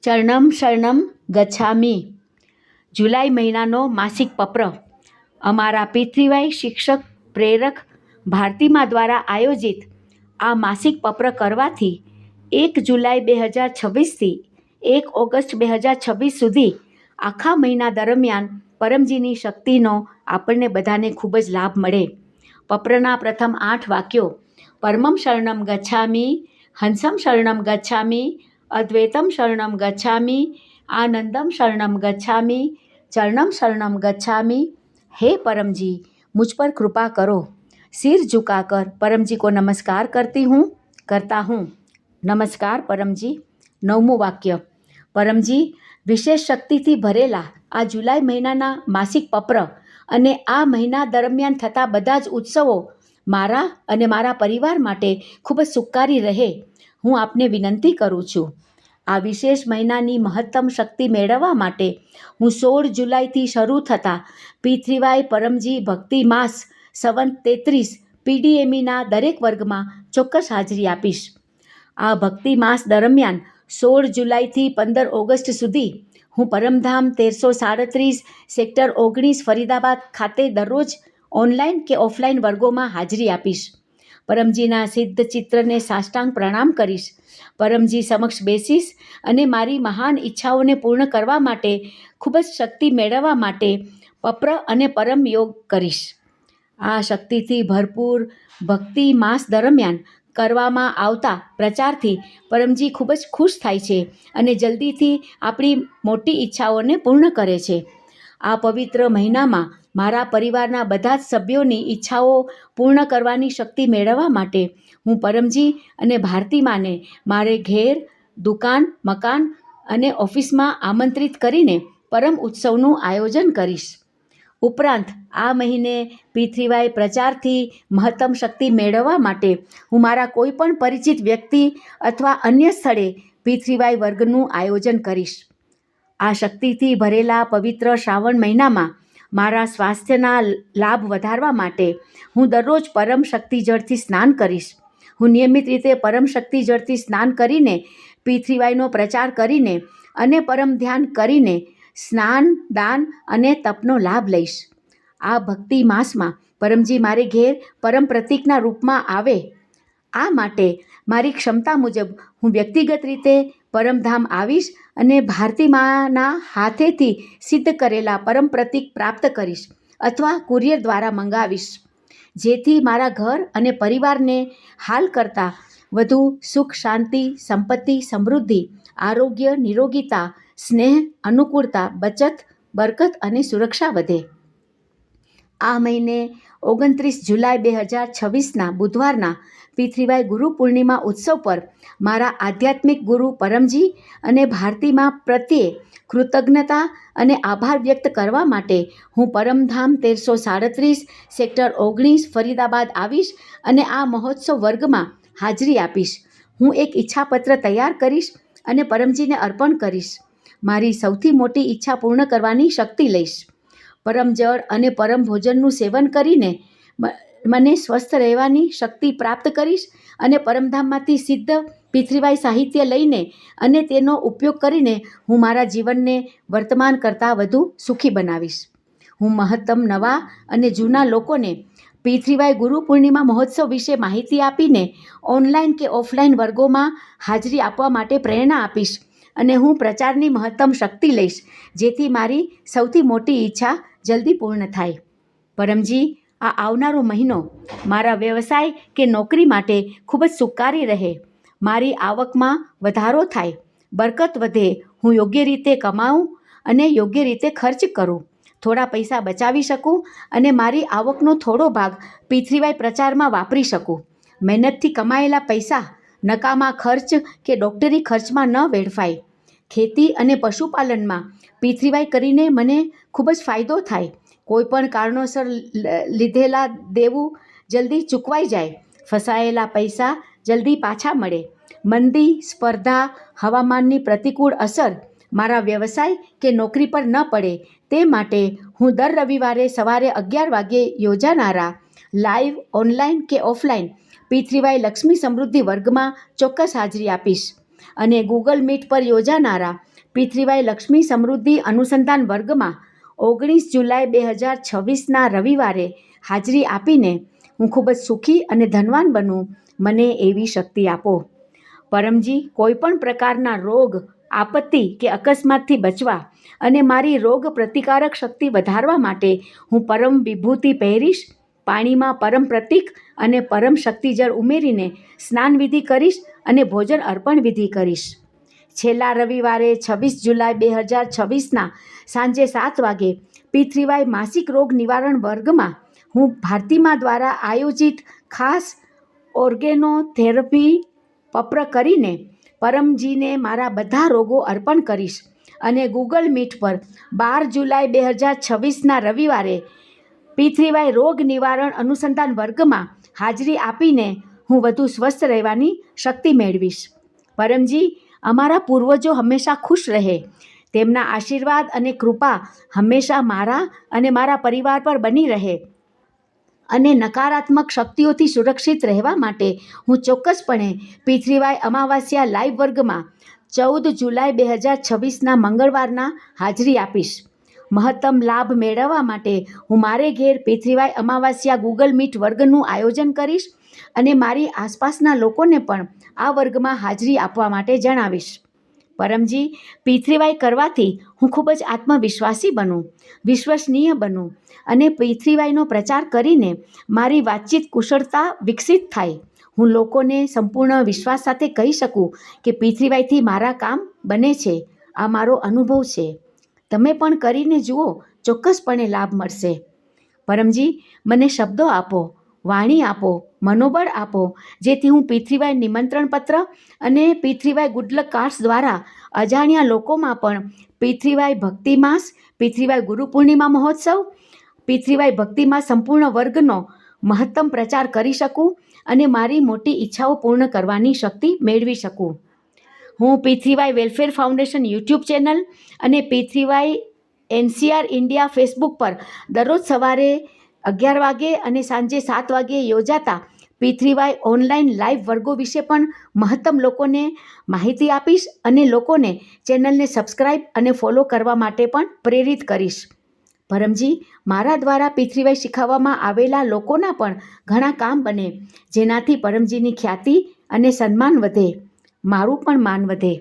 ચરણમ શરણમ ગચ્છામી. જુલાઈ મહિનાનો માસિક પત્ર અમારા પૃથ્વીવાઈ શિક્ષક પ્રેરક ભારતીમા દ્વારા આયોજિત આ માસિક પત્ર કરવાથી 1 જુલાઈ 2026થી 1 ઓગસ્ટ 2026 સુધી આખા મહિના દરમિયાન પરમજીની શક્તિનો આપણને બધાને ખૂબ જ લાભ મળે. પત્રના પ્રથમ 8 વાક્યો પરમમ શરણમ ગચ્છામી, હંસમ શરણમ ગચ્છામી, અદ્વૈતમ શરણમ ગચ્છામી, આનંદમ શરણમ ગચ્છામી, ચરણમ શરણમ ગચ્છામી. हे परम जी, मुझ पर कृपा करो. सिर झुकाकर परम जी को नमस्कार करता हूँ. नमस्कार परम जी. 9મું વાક્ય પરમજી, વિશેષ શક્તિથી ભરેલા આ જુલાઈ મહિનાના માસિક પત્ર અને આ મહિના દરમિયાન થતા બધા જ ઉત્સવો મારા અને મારા પરિવાર માટે ખૂબ જ સુખકારી રહે હું આપને વિનંતી કરું છું. આ વિશેષ મહિનાની મહત્તમ શક્તિ મેળવવા માટે હું 16 જુલાઈથી શરૂ થતા પૃથ્વીવાઈ પરમજી ભક્તિ માસ સંવત 33 પીડીએમઈના દરેક વર્ગમાં ચોક્કસ હાજરી આપીશ. આ ભક્તિ માસ દરમિયાન 16 જુલાઈથી 15 ઓગસ્ટ સુધી હું પરમધામ 1337 સેક્ટર 19 ફરીદાબાદ ખાતે દરરોજ ઓનલાઈન કે ઓફલાઈન વર્ગોમાં હાજરી આપીશ. પરમજીના સિદ્ધ ચિત્રને સાષ્ટાંગ પ્રણામ કરીશ. પરમજી સમક્ષ બેસીશ અને મારી મહાન ઈચ્છાઓને પૂર્ણ કરવા માટે ખૂબ જ શક્તિ મેળવવા માટે પત્ર અને પરમ યોગ કરીશ. આ શક્તિથી ભરપૂર ભક્તિ માસ દરમિયાન કરવામાં આવતા પ્રચારથી પરમજી ખૂબ જ ખુશ થાય છે અને જલ્દીથી આપણી મોટી ઈચ્છાઓને પૂર્ણ કરે છે. આ પવિત્ર મહિનામાં મારા પરિવારના બધા જ સભ્યોની ઈચ્છાઓ પૂર્ણ કરવાની શક્તિ મેળવવા માટે હું પરમજી અને ભારતીમાને મારે ઘેર, દુકાન, મકાન અને ઓફિસમાં આમંત્રિત કરીને પરમ ઉત્સવનું આયોજન કરીશ. ઉપરાંત આ મહિને પૃથ્વીવાઈ પ્રચારથી મહત્તમ શક્તિ મેળવવા માટે હું મારા કોઈ પણ પરિચિત વ્યક્તિ અથવા અન્ય સ્થળે પૃથ્વીવાઈ વર્ગનું આયોજન કરીશ. આ શક્તિથી ભરેલા પવિત્ર શ્રાવણ મહિનામાં મારા સ્વાસ્થ્યના લાભ વધારવા માટે હું દરરોજ પરમ શક્તિ જળથી સ્નાન કરીશ. હું નિયમિત રીતે પરમ શક્તિ જળથી સ્નાન કરીને પૃથ્વીવાઈનો પ્રચાર કરીને અને પરમ ધ્યાન કરીને સ્નાન, દાન અને તપનો લાભ લઈશ. આ ભક્તિ માસમાં પરમજી મારે ઘેર પરમ પ્રતીકના રૂપમાં આવે. આ માટે મારી ક્ષમતા મુજબ હું વ્યક્તિગત રીતે પરમધામ આવીશ અને ભારતીમાના હાથેથી સિદ્ધ કરેલા પરમ પ્રતીક પ્રાપ્ત કરીશ અથવા કુરિયર દ્વારા મંગાવીશ, જેથી મારા ઘર અને પરિવારને હાલ કરતાં વધુ સુખ, શાંતિ, સંપત્તિ, સમૃદ્ધિ, આરોગ્ય, નિરોગીતા, સ્નેહ, અનુકૂળતા, બચત, બરકત અને સુરક્ષા વધે. આ મહિને 29 જુલાઈ 2026ના બુધવારના પૃથ્વીવાઈ ગુરુ પૂર્ણિમા ઉત્સવ પર મારા આધ્યાત્મિક ગુરુ પરમજી અને ભારતીમા પ્રત્યે કૃતજ્ઞતા અને આભાર વ્યક્ત કરવા માટે હું પરમધામ 1337 સેક્ટર 19 ફરીદાબાદ આવીશ અને આ મહોત્સવ વર્ગમાં હાજરી આપીશ. હું એક ઈચ્છાપત્ર તૈયાર કરીશ અને પરમજીને અર્પણ કરીશ. મારી સૌથી મોટી ઈચ્છા પૂર્ણ કરવાની શક્તિ લઈશ. પરમ જળ અને પરમ ભોજનનું સેવન કરીને મને સ્વસ્થ રહેવાની શક્તિ પ્રાપ્ત કરીશ અને પરમધામમાંથી સિદ્ધ પૃથ્વીવાઈ સાહિત્ય લઈને અને તેનો ઉપયોગ કરીને હું મારા જીવનને વર્તમાન કરતાં વધુ સુખી બનાવીશ. હું મહત્તમ નવા અને જૂના લોકોને પૃથ્વીવાઈ ગુરુ પૂર્ણિમા મહોત્સવ વિશે માહિતી આપીને ઓનલાઈન કે ઓફલાઈન વર્ગોમાં હાજરી આપવા માટે પ્રેરણા આપીશ અને હું પ્રચારની મહત્તમ શક્તિ લઈશ, જેથી મારી સૌથી મોટી ઈચ્છા જલ્દી પૂર્ણ થાય. પરમજી, આ આવનારો મહિનો મારા વ્યવસાય કે નોકરી માટે ખૂબ જ સુખકારી રહે. મારી આવકમાં વધારો થાય, બરકત વધે, હું યોગ્ય રીતે કમાઉં અને યોગ્ય રીતે ખર્ચ કરું, થોડા પૈસા બચાવી શકું અને મારી આવકનો થોડો ભાગ પૃથ્વીવાઈ પ્રચારમાં વાપરી શકું. મહેનતથી કમાયેલા પૈસા નકામા ખર્ચ કે ડૉક્ટરી ખર્ચમાં ન વેડફાય. ખેતી અને પશુપાલનમાં પૃથ્વીવાઈ કરીને મને ખૂબ જ ફાયદો થાય. કોઈ પણ કારણોસર લીધેલા દેવું જલ્દી ચૂકવાઈ જાય. ફસાયેલા પૈસા જલ્દી પાછા મળે. મંદી, સ્પર્ધા, હવામાનની પ્રતિકૂળ અસર મારા વ્યવસાય કે નોકરી પર ન પડે તે માટે હું દર રવિવારે સવારે 11 વાગ્યે યોજાનારા લાઈવ, ઓનલાઈન કે ઓફલાઈન પૃથ્વીવાઈ લક્ષ્મી સમૃદ્ધિ વર્ગમાં ચોક્કસ હાજરી આપીશ. અને ગૂગલ મીટ પર યોજાનારા P3Y લક્ષ્મી સમૃદ્ધિ અનુસંધાન વર્ગમાં 19 જુલાઈ 2026ના રવિવારે હાજરી આપીને હું ખૂબ જ સુખી અને ધનવાન બનું, મને એવી શક્તિ આપો. પરમજી, કોઈપણ પ્રકારના રોગ, આપત્તિ કે અકસ્માતથી બચવા અને મારી રોગ પ્રતિકારક શક્તિ વધારવા માટે હું પરમ વિભૂતિ પહેરીશ, પાણીમાં પરમ પ્રતીક અને પરમ શક્તિજળ ઉમેરીને સ્નાન વિધિ કરીશ અને ભોજન અર્પણ વિધિ કરીશ. છેલ્લા રવિવારે 26 જુલાઈ 2026ના સાંજે 7 વાગે P3Y માસિક રોગ નિવારણ વર્ગમાં હું ભારતીમાં દ્વારા આયોજિત ખાસ ઓર્ગેનોથેરપી પપ્ર કરીને પરમજીને મારા બધા રોગો અર્પણ કરીશ અને ગૂગલ મીટ પર 12 જુલાઈ 2026ના રવિવારે P3Y રોગ નિવારણ અનુસંધાન વર્ગમાં હાજરી આપીને હું વધુ સ્વસ્થ રહેવાની શક્તિ મેળવીશ. પરમજી, અમારા પૂર્વજો હંમેશા ખુશ રહે, તેમના આશીર્વાદ અને કૃપા હંમેશા મારા અને મારા પરિવાર પર બની રહે અને નકારાત્મક શક્તિઓથી સુરક્ષિત રહેવા માટે હું ચોક્કસપણે P3Y અમાવાસ્યા લાઈવ વર્ગમાં 14 જુલાઈ 2026ના મંગળવારના હાજરી આપીશ. મહત્તમ લાભ મેળવવા માટે હું મારે ઘેર P3Y અમાવાસ્યા ગૂગલ મીટ વર્ગનું આયોજન કરીશ અને મારી આસપાસના લોકોને પણ આ વર્ગમાં હાજરી આપવા માટે જણાવીશ. પરમજી, P3Y કરવાથી હું ખૂબ જ આત્મવિશ્વાસી બનું, વિશ્વસનીય બનું અને P3Yનો પ્રચાર કરીને મારી વાતચીત કુશળતા વિકસિત થાય. હું લોકોને સંપૂર્ણ વિશ્વાસ સાથે કહી શકું કે P3Yથી મારા કામ બને છે. આ મારો અનુભવ છે. તમે પણ કરીને જુઓ, ચોક્કસપણે લાભ મળશે. પરમજી, મને શબ્દો આપો, વાણી આપો, મનોબળ આપો, જેથી હું P3Y નિમંત્રણ પત્ર અને P3Y ગુડલક કાર્ડ્સ દ્વારા અજાણ્યા લોકોમાં પણ P3Y ભક્તિ માસ, P3Y ગુરુ પૂર્ણિમા મહોત્સવ, P3Y ભક્તિ માસ સંપૂર્ણ વર્ગનો મહત્તમ પ્રચાર કરી શકું અને મારી મોટી ઈચ્છાઓ પૂર્ણ કરવાની શક્તિ મેળવી શકું. હું P3Y welfare foundation YouTube channel અને P3Y NCR ઇન્ડિયા ફેસબુક પર દરરોજ સવારે 11 વાગે અને સાંજે 7 વાગે યોજાતા P3Y ઓનલાઈન લાઈવ વર્ગો વિશે પણ મહત્તમ લોકોને માહિતી આપીશ અને લોકોને ચેનલને સબસ્ક્રાઈબ અને ફોલો કરવા માટે પણ પ્રેરિત કરીશ. પરમજી, મારા દ્વારા P3Y શીખવવામાં આવેલા લોકોના પણ ઘણા કામ બને, જેનાથી પરમજીની ખ્યાતિ અને સન્માન વધે, મારું પણ માન વધે.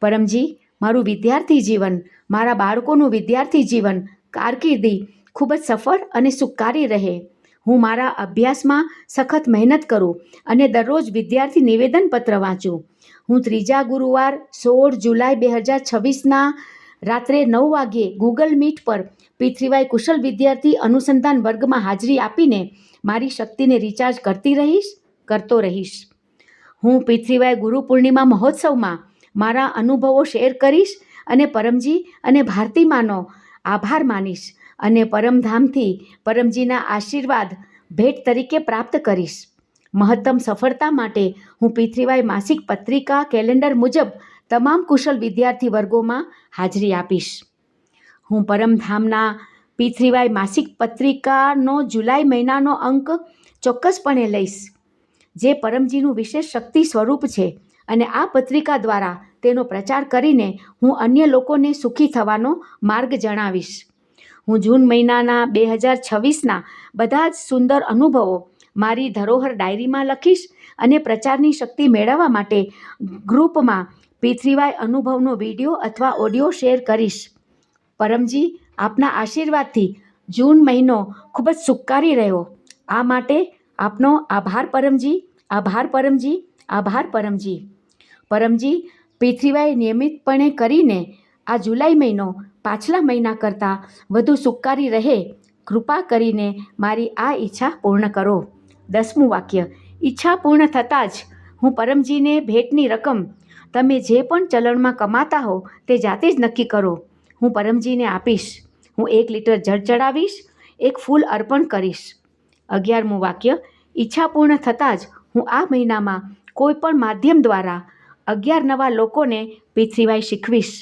પરમજી, મારું વિદ્યાર્થી જીવન, મારા બાળકોનું વિદ્યાર્થી જીવન, કારકિર્દી ખૂબ જ સફળ અને સુખકારી રહે. હું મારા અભ્યાસમાં સખત મહેનત કરું અને દરરોજ વિદ્યાર્થી નિવેદનપત્ર વાંચું. હું ત્રીજા ગુરુવાર 16 જુલાઈ 2026ના રાત્રે 9 વાગ્યે ગૂગલ મીટ પર P3Y કુશલ વિદ્યાર્થી અનુસંધાન વર્ગમાં હાજરી આપીને મારી શક્તિને રિચાર્જ કરતો રહીશ. હું P3Y ગુરુ પૂર્ણિમા મહોત્સવમાં મારા અનુભવો શેર કરીશ અને પરમજી અને ભારતીમાનો આભાર માનીશ અને પરમધામથી પરમજીના આશીર્વાદ ભેટ તરીકે પ્રાપ્ત કરીશ. મહત્તમ સફળતા માટે હું P3Y માસિક પત્રિકા કેલેન્ડર મુજબ તમામ કુશલ વિદ્યાર્થી વર્ગોમાં હાજરી આપીશ. હું પરમધામના P3Y માસિક પત્રિકાનો જુલાઈ મહિનાનો અંક ચોક્કસપણે લઈશ, જે પરમજીનું વિશેષ શક્તિ સ્વરૂપ છે અને આ પત્રિકા દ્વારા તેનો પ્રચાર કરીને હું અન્ય લોકોને સુખી થવાનો માર્ગ જણાવીશ. હું જૂન મહિનાના 2026ના બધા જ સુંદર અનુભવો મારી ધરોહર ડાયરીમાં લખીશ અને પ્રચારની શક્તિ મેળવવા માટે ગ્રુપમાં P3Y અનુભવનો વિડીયો અથવા ઓડિયો શેર કરીશ. પરમજી, આપના આશીર્વાદથી જૂન મહિનો ખૂબ જ સુખકારી રહ્યો. આ માટે આપનો આભાર પરમજી, આભાર પરમજી, આભાર પરમજી. પરમજી, P3Y નિયમિતપણે કરીને આ જુલાઈ મહિનો પાછલા મહિના કરતાં વધુ સુખકારી રહે, કૃપા કરીને મારી આ ઈચ્છા પૂર્ણ કરો. 10મું વાક્ય. ઈચ્છા પૂર્ણ થતાં જ હું પરમજીને ભેટની રકમ તમે જે પણ ચલણમાં કમાતા હો તે જાતે જ નક્કી કરો. હું પરમજીને આપીશ. હું 1 લીટર જળ ચડાવીશ, 1 ફૂલ અર્પણ કરીશ. 11મું વાક્ય. ઈચ્છા પૂર્ણ થતાં જ હું આ મહિનામાં કોઈ પણ માધ્યમ દ્વારા 11 નવા લોકોને P3Y શીખવીશ.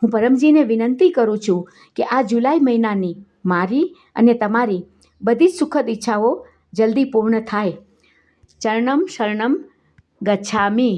હું પરમજીને વિનંતી કરું છું કે આ જુલાઈ મહિનાની મારી અને તમારી બધી જ સુખદ ઈચ્છાઓ જલ્દી પૂર્ણ થાય. ચરણમ શરણમ ગચ્છામિ.